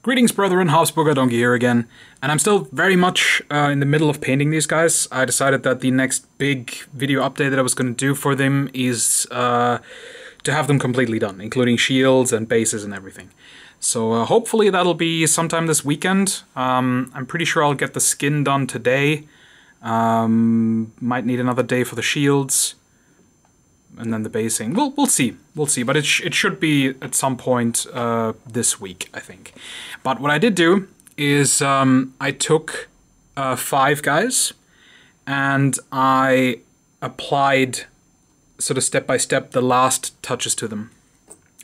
Greetings, brethren, Habsburger Donkey here again, and I'm still very much in the middle of painting these guys. I decided that the next big video update that I was going to do for them is to have them completely done, including shields and bases and everything. So hopefully that'll be sometime this weekend. I'm pretty sure I'll get the skin done today. Might need another day for the shields. And then the basing. We'll see. We'll see. But it should be at some point this week, I think. But what I did do is I took 5 guys and I applied sort of step by step the last touches to them.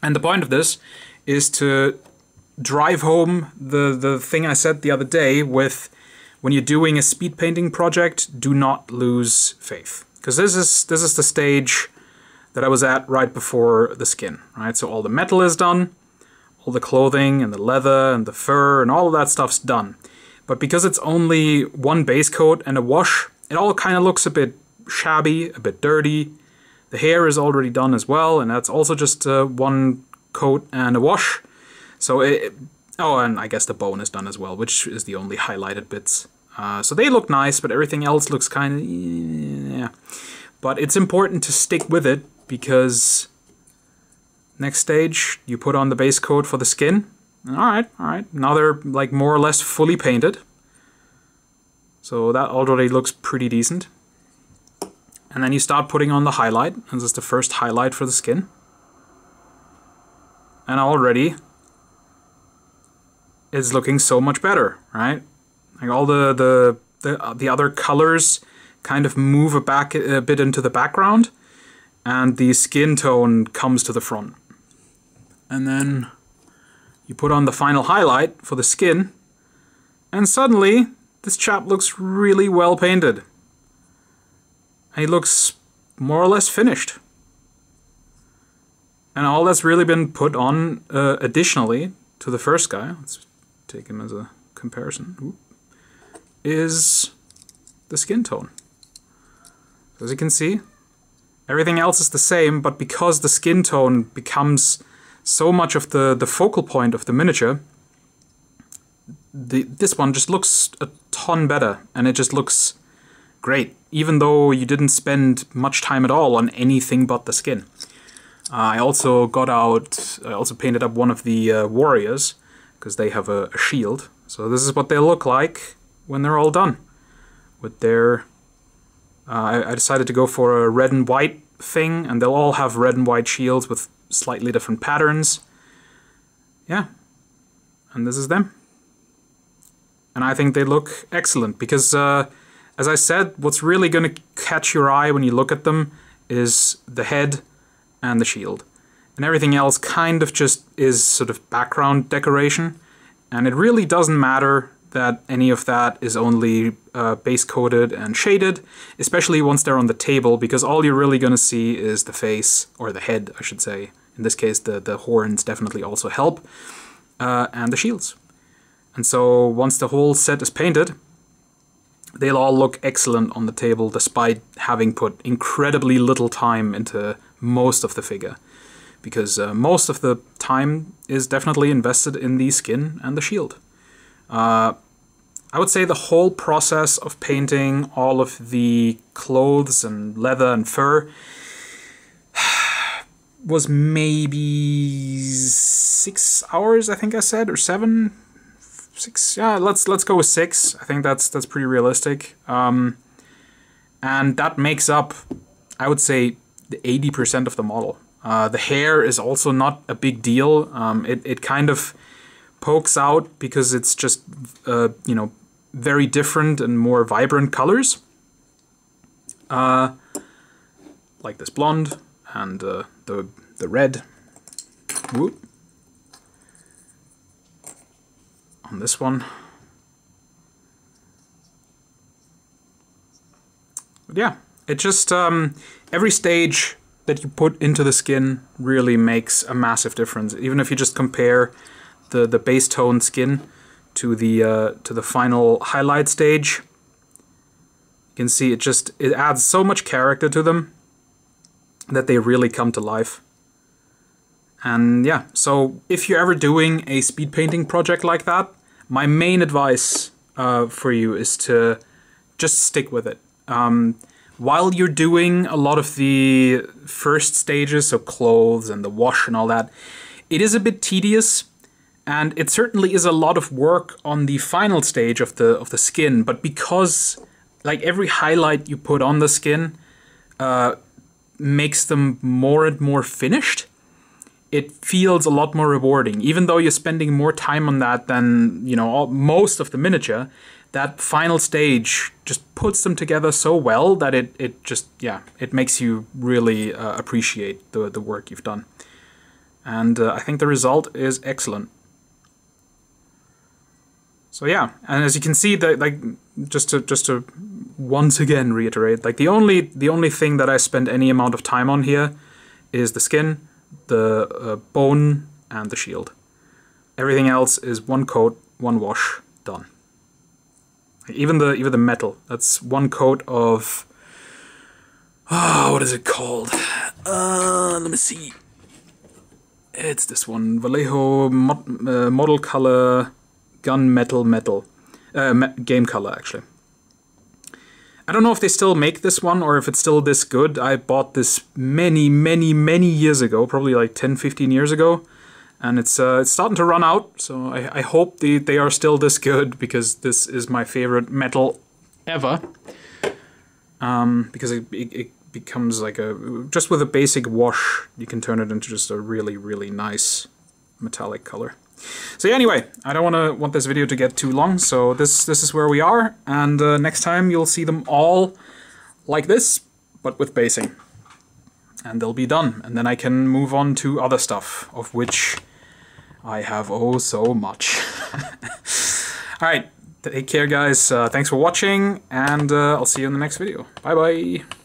And the point of this is to drive home the thing I said the other day with when you're doing a speed painting project, do not lose faith. Because this is the stage that I was at right before the skin, right? So all the metal is done, all the clothing and the leather and the fur and all of that stuff's done. But because it's only one base coat and a wash, it all kind of looks a bit shabby, a bit dirty. The hair is already done as well, and that's also just one coat and a wash. So oh, and I guess the bone is done as well, which is the only highlighted bits. So they look nice, but everything else looks kind of, yeah. But it's important to stick with it, because next stage, you put on the base coat for the skin. Alright. Now they're like more or less fully painted. So that already looks pretty decent. And then you start putting on the highlight. And this is the first highlight for the skin. And already it's looking so much better, right? Like all the other colors kind of move a bit into the background. And the skin tone comes to the front. And then you put on the final highlight for the skin, and suddenly this chap looks really well painted. And he looks more or less finished. And all that's really been put on additionally to the first guy, let's take him as a comparison, is the skin tone. So as you can see, everything else is the same, but because the skin tone becomes so much of the focal point of the miniature, this one just looks a ton better, and it just looks great, even though you didn't spend much time at all on anything but the skin. I also painted up one of the warriors, because they have a shield. So this is what they look like when they're all done with their... I decided to go for a red and white thing, and they'll all have red and white shields with slightly different patterns. Yeah, and this is them. And I think they look excellent, because as I said, what's really going to catch your eye when you look at them is the head and the shield. And everything else kind of just is sort of background decoration, and it really doesn't matter that any of that is only base coated and shaded, especially once they're on the table, because all you're really going to see is the face, or the head, I should say. In this case, the horns definitely also help, and the shields. And so once the whole set is painted, they'll all look excellent on the table, despite having put incredibly little time into most of the figure. Because most of the time is definitely invested in the skin and the shield. I would say the whole process of painting all of the clothes and leather and fur was maybe 6 hours, I think I said, or 7? 6? Yeah, let's go with 6. I think that's pretty realistic. And that makes up, I would say, the 80% of the model. The hair is also not a big deal. It kind of pokes out because it's just, you know, very different and more vibrant colors. Like this blonde and the red. Whoop. On this one. But yeah, it just, every stage that you put into the skin really makes a massive difference. Even if you just compare the base tone skin to the final highlight stage, you can see it adds so much character to them that they really come to life. And yeah, so if you're ever doing a speed painting project like that, my main advice for you is to just stick with it. While you're doing a lot of the first stages, so clothes and the wash and all that, it is a bit tedious, and it certainly is a lot of work on the final stage of the skin. But because like every highlight you put on the skin makes them more and more finished, it feels a lot more rewarding. Even though you're spending more time on that than, you know, most of the miniature, that final stage just puts them together so well that it just, yeah, it makes you really appreciate the work you've done. And I think the result is excellent. So yeah, and as you can see, that like just to once again reiterate, like the only thing that I spend any amount of time on here is the skin, the bone, and the shield. Everything else is one coat, one wash, done. Like even the metal, that's one coat of what is it called? Let me see. It's this one, Vallejo model color gunmetal metal game color, actually. I don't know if they still make this one or if it's still this good. I bought this many years ago, probably like 10-15 years ago, and it's starting to run out, so I hope they are still this good, because this is my favorite metal ever. Because it becomes like just with a basic wash, you can turn it into just a really nice metallic color. So yeah, anyway, I don't want this video to get too long, so this is where we are, and next time you'll see them all like this, but with basing. And they'll be done, and then I can move on to other stuff, of which I have oh so much. Alright, take care guys, thanks for watching, and I'll see you in the next video. Bye bye!